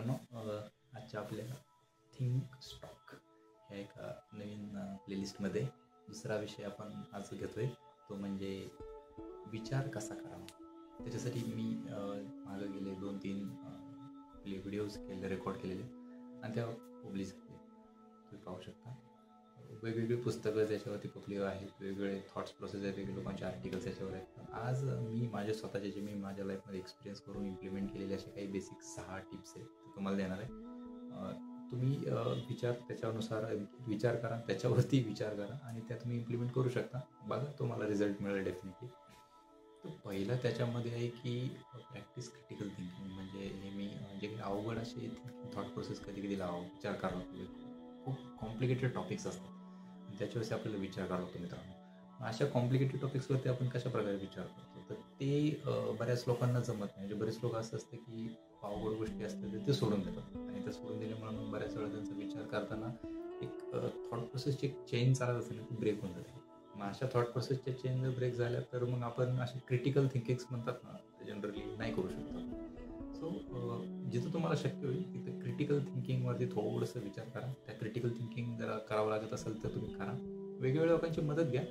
मित्रांनो, आजच्या आपल्या थिंक स्टॉक ह्या एका नवीन प्लेलिस्टमध्ये दुसरा विषय आपण आज घेतोय, तो म्हणजे विचार कसा करावा. त्याच्यासाठी मी मागं गेले 2-3 आपले व्हिडिओज रेकॉर्ड केलेले आणि त्या पब्लिश केले. तुम्ही पाहू शकता वेगवेगळी पुस्तकं त्याच्यावरती पब्लिश आहेत, वेगवेगळे थॉट्स प्रोसेस आहेत, वेगवेगळे लोकांचे आर्टिकल्स याच्यावर आहेत. आज मी माझे स्वतःचे जे मी माझ्या लाईफमध्ये एक्सपिरियन्स करून इम्प्लिमेंट केलेले असे काही बेसिक 6 टिप्स आहेत ते तुम्हाला देणार आहे. तुम्ही त्याच्यानुसार विचार करा, त्याच्यावरती विचार करा आणि त्या तुम्ही इम्प्लिमेंट करू शकता. बघा तुम्हाला रिझल्ट मिळेल डेफिनेटली. तर पहिलं त्याच्यामध्ये आहे की प्रॅक्टिस क्रिटिकल थिंकिंग. म्हणजे नेहमी जे काही अवघड असे थॉट प्रोसेस कधी कधी विचार करावा लागतो. खूप कॉम्प्लिकेटेड टॉपिक्स असतात आणि त्याच्यावरती आपल्याला विचार करावा लागतो मित्रांनो. अशा कॉम्प्लिकेटेड टॉपिक्सवरती आपण कशा प्रकारे विचार करतो, तर ते बऱ्याच लोकांना जमत नाही. म्हणजे बरेच लोक असं असतं की अवघड गोष्टी असतात ते सोडून देतात आणि ते सोडून दिल्यामुळे मग बऱ्याच वेळा त्यांचा विचार करताना एक थॉट प्रोसेसची एक चेन चालत असेल ती ब्रेक होऊन जाते. मग अशा थॉट प्रोसेसच्या चेन जर ब्रेक झाल्या तर मग आपण असे क्रिटिकल थिंकिंग्स म्हणतात ना, ते जनरली नाही करू शकतो. सो जिथं तुम्हाला शक्य होईल तिथं क्रिटिकल थिंकिंगवरती थोडंसं विचार करा. त्या क्रिटिकल थिंकिंग जर करावं लागत असेल तर तुम्ही करा. वेगवेगळ्या लोकांची मदत घ्या.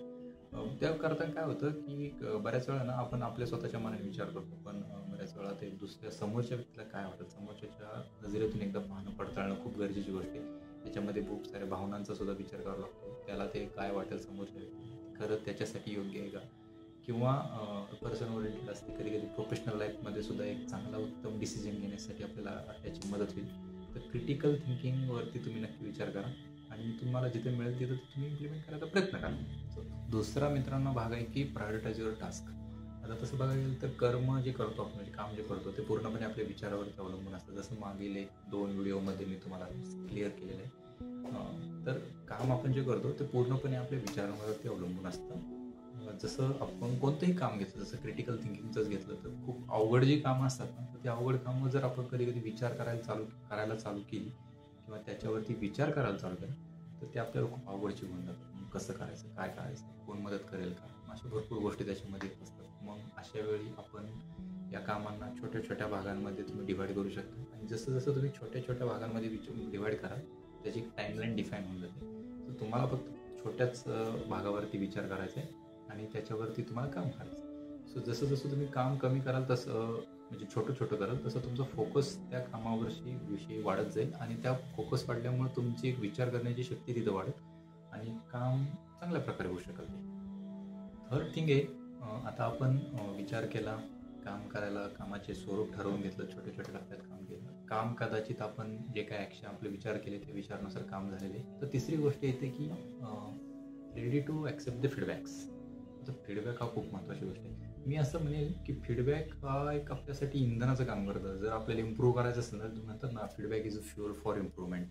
त्या करताना काय होतं की बऱ्याच वेळा ना आपण आपल्या स्वतःच्या मनाने विचार करतो, पण बऱ्याच वेळा ते दुसऱ्या समोरच्या व्यक्तीला काय वाटेल, समोरच्याच्या नजरेतून एकदा पाहणं पडताळणं खूप गरजेची गोष्ट आहे. त्याच्यामध्ये खूप साऱ्या भावनांचा सुद्धा विचार करावा लागतो. त्याला ते काय वाटेल समोरच्या व्यक्ती खरं त्याच्यासाठी योग्य आहे का, किंवा पर्सन ओरिएंटेड असते. कधी कधी प्रोफेशनल लाईफमध्ये सुद्धा एक चांगला उत्तम डिसिजन घेण्यासाठी आपल्याला त्याची मदत होईल. तर क्रिटिकल थिंकिंगवरती तुम्ही नक्की विचार करा आणि तुम्हाला जिथे मिळेल तिथं तुम्ही इम्प्लिमेंट करायचा प्रयत्न करा. दुसरा मित्रांनो भाग आहे की प्रायोरिटाइज युअर टास्क. आता तसं बघायला गेलं तर कर्म जे करतो आपण, म्हणजे काम जे करतो ते पूर्णपणे आपल्या विचारावरती अवलंबून असतं. जसं मागील 1-2 व्हिडिओमध्ये मी तुम्हाला क्लिअर केलेलं आहे. तर काम आपण जे करतो ते पूर्णपणे आपल्या विचारांवरती अवलंबून असतं. जसं आपण कोणतंही काम घेतलं, जसं क्रिटिकल थिंकिंगचंच घेतलं तर खूप अवघड जी कामं असतात ना, तर ती अवघड कामं जर आपण कधी कधी विचार करायला चालू केली किंवा त्याच्यावरती विचार करायला चालू केला तर ते आपल्याला खूप अवघडची होऊन जातं. कसं करायचं, काय करायचं, कोण मदत करेल का, अशा भरपूर गोष्टी त्याच्यामध्ये असतात. मग अशा वेळी आपण या कामांना छोट्या छोट्या भागांमध्ये तुम्ही डिवाईड करू शकता आणि जसं जसं तुम्ही छोट्या छोट्या भागांमध्ये डिवाईड कराल त्याची एक टाईमलाईन डिफाईन होऊन जाते. तर तुम्हाला फक्त छोट्याच भागावरती विचार करायचा आहे आणि त्याच्यावरती तुम्हाला काम करायचं. सो जसं जसं तुम्ही काम कमी कराल तसं, म्हणजे छोटं छोटं कराल तसं तुमचा फोकस त्या कामावरची विषयी वाढत जाईल आणि त्या फोकस वाढल्यामुळे तुमची एक विचार करण्याची शक्ती तिथं वाढेल आणि काम चांगल्या प्रकारे होऊ शकेल. थर्ड थिंग आहे, आता आपण विचार केला, काम करायला कामाचे स्वरूप ठरवून घेतलं, छोट्या छोट्या टप्प्यात काम केलं, काम कदाचित आपण जे काय ॲक्शन आपले विचार केले ते विचारानुसार काम झालेले. तर तिसरी गोष्ट येते की ready to accept the feedbacks. तर फीडबॅक हा खूप महत्त्वाची गोष्ट आहे. मी असं म्हणेल की फीडबॅक हा एक आपल्यासाठी इंधनाचं काम करतं. जर आपल्याला इम्प्रूव्ह करायचं असेल तर म्हणतात ना, feedback is a fuel for improvement.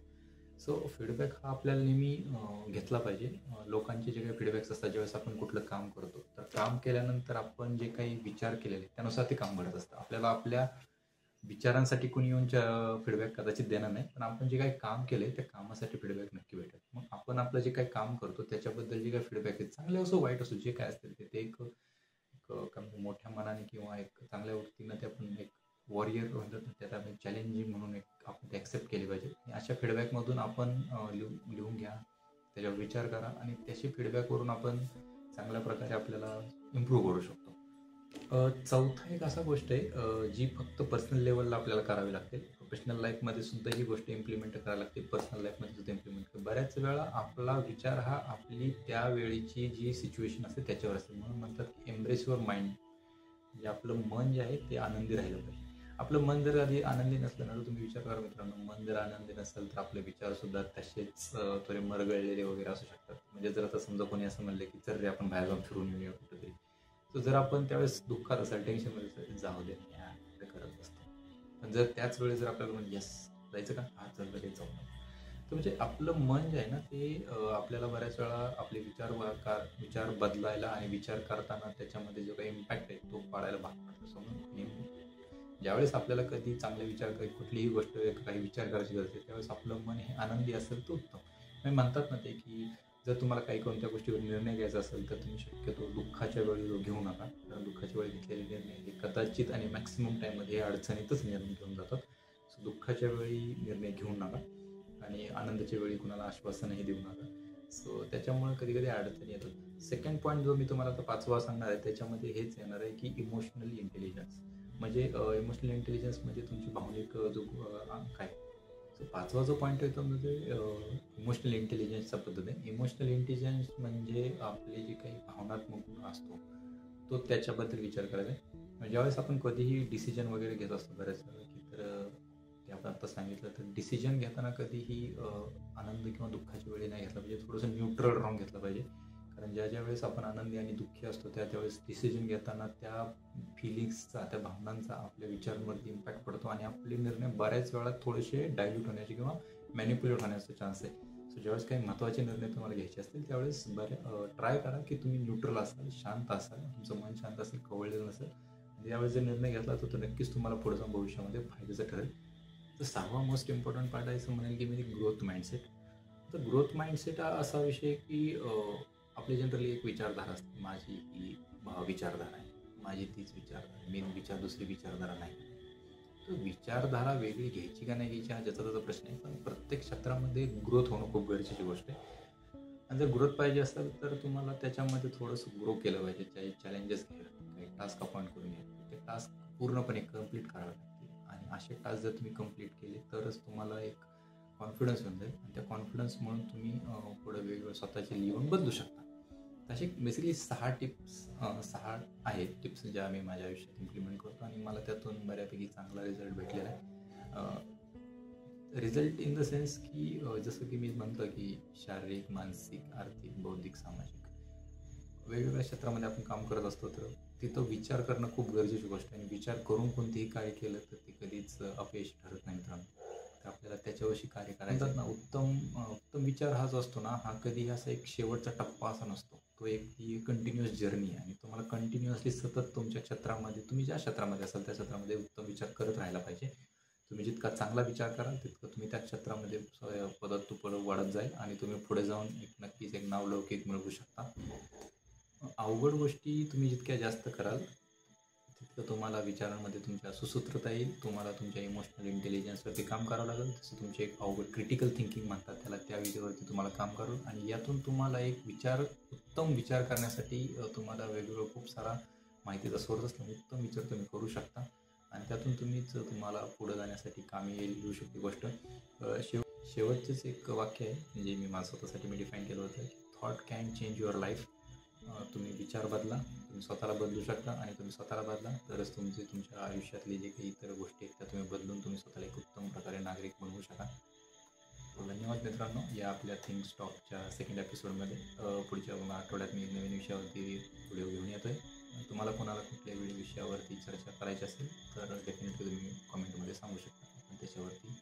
So feedback हा आपल्याला नेहमी घेतला पाहिजे. लोकांचे जे काही फीडबॅक्स असतात ज्यावेळेस आपण कुठलं काम करतो, तर काम केल्यानंतर आपण जे काही विचार केलेले त्यानुसार ते काम घडत असतं. आपल्याला आपल्या विचारांसाठी कोणी येऊन फीडबॅक कदाचित देणार नाही, पण आपण जे काही काम केले त्या कामासाठी फीडबॅक नक्की भेटेल. मग आपण आपलं जे काही काम करतो त्याच्याबद्दल जे काही फीडबॅक आहे, चांगले असो वाईट असो, जे काय असतील ते एक मोठ्या मनाने किंवा एक चांगल्या वृत्तीनं ते आपण एक वॉरियर म्हणतात, त्यात आपण चॅलेंजिंग म्हणून एक आपण ते ॲक्सेप्ट केले पाहिजे. आणि अशा फीडबॅकमधून आपण लिहून घ्या, त्याच्यावर विचार करा आणि त्याची फीडबॅकवरून आपण चांगल्या प्रकारे आपल्याला इम्प्रूव्ह करू शकतो. चौथा एक असा गोष्ट आहे जी फक्त पर्सनल लेवलला आपल्याला करावी लागते. प्रोफेशनल लाईफमध्ये सुद्धा ही गोष्ट इम्प्लिमेंट करावी लागते, पर्सनल लाईफमध्ये सुद्धा इम्प्लिमेंट करावी. बऱ्याच वेळा आपला विचार हा आपली त्यावेळीची जी सिच्युएशन असते त्याच्यावर असते. म्हणून म्हणतात की एम्ब्रेस युअर माइंड. म्हणजे आपलं मन जे आहे ते आनंदी राहिलं पाहिजे. आपलं मन जर आधी आनंदी नसलं ना, तर तुम्ही विचार करा मित्रांनो, मन जर आनंदी नसेल तर आपले विचारसुद्धा तसेच थोडे मरगळलेले वगैरे असू शकतात. म्हणजे जर आता समजा कोणी असं म्हणलं की चल रे आपण बाहेर जाऊन फिरून येऊया कुठेतरी, तर जर आपण त्यावेळेस दुःखात असाल, टेन्शनमध्ये असेल, जाऊ दे ते करत असतो. पण जर त्याच वेळेस जर आपल्याला म्हणजे यस जायचं का, हा चल लगेच जाऊ. तर म्हणजे आपलं मन जे आहे ना ते आपल्याला बऱ्याच वेळा आपले विचार बदलायला आणि विचार करताना त्याच्यामध्ये जो काही इम्पॅक्ट आहे तो पाडायला भाग पडतो. समोर ज्यावेळेस आपल्याला कधी चांगले विचार, कुठलीही गोष्ट काही विचार करायची गरज आहे, त्यावेळेस आपलं मन हे आनंदी असेल तर उत्तम. म्हणजे म्हणतात ना ते की जर तुम्हाला काही कोणत्या गोष्टीवर निर्णय घ्यायचा असेल तर तुम्ही शक्यतो दुःखाच्या वेळी घेऊ नका. कारण दुःखाच्या वेळी घेतलेले निर्णय हे कदाचित आणि मॅक्सिमम टाईममध्ये अडचणीतच निर्णय घेऊन जातात. दुःखाच्या वेळी निर्णय घेऊ नका आणि आनंदाच्या वेळी कुणाला आश्वासनही देऊ नका. सो त्याच्यामुळे कधी कधी अडचणी येतात. सेकंड पॉईंट जो मी तुम्हाला आता 5वा सांगणार आहे त्याच्यामध्ये हेच येणार आहे की इमोशनल इंटेलिजन्स. म्हणजे इमोशनल इंटेलिजन्स म्हणजे तुमची भावनिक जो काय. सो 5वा जो पॉईंट आहे तो म्हणजे इमोशनल इंटेलिजन्सच्या पद्धतीने. इमोशनल इंटेलिजन्स म्हणजे आपले जे काही भावनात्मक गुण असतो तो त्याच्याबद्दल विचार करायचा आहे. ज्यावेळेस आपण कधीही डिसिजन वगैरे घेत असतो बऱ्याच वेळा की तर ते आपण आता सांगितलं तर डिसिजन घेताना कधीही आनंद किंवा दुःखाच्या वेळी नाही घेतला पाहिजे. थोडंसं न्यूट्रल राहून घेतलं पाहिजे. कारण ज्या वेळेस आपण आनंदी आणि दुःखी असतो त्यावेळेस डिसिजन घेताना त्या फिलिंग्सचा त्या भावनांचा आपल्या विचारांवरती इम्पॅक्ट पडतो आणि आपले निर्णय बऱ्याच वेळा थोडेसे डायल्यूट होण्याचे किंवा मॅनिप्युलेट होण्याचा चान्स आहे. सो ज्यावेळेस काही महत्त्वाचे निर्णय तुम्हाला घ्यायचे असतील त्यावेळेस ट्राय करा की तुम्ही न्यूट्रल असाल, शांत असाल, तुमचं मन शांत असेल, खवळलेलं नसेल. आणि यावेळेस जर निर्णय घेतला तर तो नक्कीच तुम्हाला पुढे जाऊन भविष्यामध्ये फायद्याचं ठरेल. तर 6वा मोस्ट इम्पॉर्टंट पार्ट आहे असं म्हणेल की म्हणजे ग्रोथ माइंडसेट. तर ग्रोथ माइंडसेट हा असा विषय की आपली जनरली एक विचारधारा असते. माझी ही विचारधारा आहे, माझी तीच विचारधारा, दुसरी विचारधारा नाही. तर विचारधारा वेगळी घ्यायची का नाही घ्यायची हा ज्याचा त्याचा प्रश्न आहे. पण प्रत्येक क्षेत्रामध्ये ग्रोथ होणं खूप गरजेची गोष्ट आहे. आणि जर ग्रोथ पाहिजे असेल तर तुम्हाला त्याच्यामध्ये थोडंसं ग्रो केलं पाहिजे. काही चॅलेंजेस घ्या, काही टास्क अपॉइंट करून घ्या, ते टास्क पूर्णपणे कंप्लीट करावे लागतील. आणि असे टास्क जर तुम्ही कंप्लीट केले तरच तुम्हाला एक कॉन्फिडन्स होऊन जाईल आणि त्या कॉन्फिडन्स म्हणून तुम्ही पुढे वेगवेगळं स्वतःचे लिहून बदलू शकता. तसे बेसिकली 6 आहेत टिप्स ज्या मी माझ्या आयुष्यात इम्प्लिमेंट करतो आणि मला त्यातून बऱ्यापैकी चांगला रिझल्ट भेटलेला आहे. रिझल्ट इन द सेन्स की जसं की मी म्हणतो की शारीरिक, मानसिक, आर्थिक, बौद्धिक, सामाजिक वेगवेगळ्या क्षेत्रामध्ये आपण काम करत असतो तर तिथं विचार करणं खूप गरजेची गोष्ट आहे. आणि विचार करून कोणतेही कार्य केलं तर ते कधीच अपयश ठरत नाही मित्रांनो. तर आपल्याला त्याच्याविषयी कार्य करायचं ना. उत्तम विचार हा जो असतो ना हा कधीही असा एक शेवटचा टप्पा असा नसतो. तो एक कंटिन्युअस जर्नी आहे आणि तुम्हाला कंटिन्युअसली सतत तुमच्या क्षेत्रामध्ये तुम्ही ज्या क्षेत्रामध्ये असाल त्या क्षेत्रामध्ये उत्तम विचार करत राहायला पाहिजे. तुम्ही जितका चांगला विचार कराल तितकं तुम्ही त्या क्षेत्रामध्ये पदोपद वाढत जाईल आणि तुम्ही पुढे जाऊन नक्कीच एक नावलौकिक मिळवू शकता. अवघड गोष्टी तुम्ही जितक्या जास्त कराल तितकं तुम्हाला विचारांमध्ये तुमच्या सुसूत्रता येईल. तुम्हाला तुमच्या इमोशनल इंटेलिजन्सवरती काम करावं लागेल. तसं तुमचे एक अवघड क्रिटिकल थिंकिंग म्हणतात त्याला, त्या विषयावरती तुम्हाला काम करावं आणि यातून तुम्हाला एक उत्तम विचार करण्यासाठी तुम्हाला वेगवेगळं खूप सारा माहितीचा सोर्स असल्यामुळे उत्तम विचार तुम्ही करू शकता आणि त्यातून तुम्हाला पुढे जाण्यासाठी कामी येऊ शकते गोष्ट. शेवटचेच एक वाक्य आहे म्हणजे मी माझं स्वतःसाठी मी डिफाईन केलं होतं की thought can change your life. तुम्ही विचार बदला, तुम्ही स्वतःला बदलू शकता आणि तुम्ही स्वतःला बदला तरच तुमच्या आयुष्यातले जे काही इतर गोष्टी आहेत त्या तुम्ही बदलून तुम्ही स्वतःला एक उत्तम प्रकारे नागरिक बनवू शकाल. धन्यवाद मित्रांनो. या आपल्या थिंक स्टॉकच्या सेकंड एपिसोडमध्ये पुढच्या आठवड्यात मी नवीन विषयावरती व्हिडिओ घेऊन येतो आहे. तुम्हाला कोणाला कुठल्याही विषयावरती चर्चा करायची असेल तर डेफिनेटली तुम्ही कॉमेंटमध्ये सांगू शकता. आपण त्याच्यावरती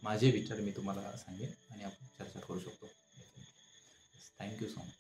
माझे विचार मी तुम्हाला सांगेन आणि आपण चर्चा करू शकतो. Thank you so much.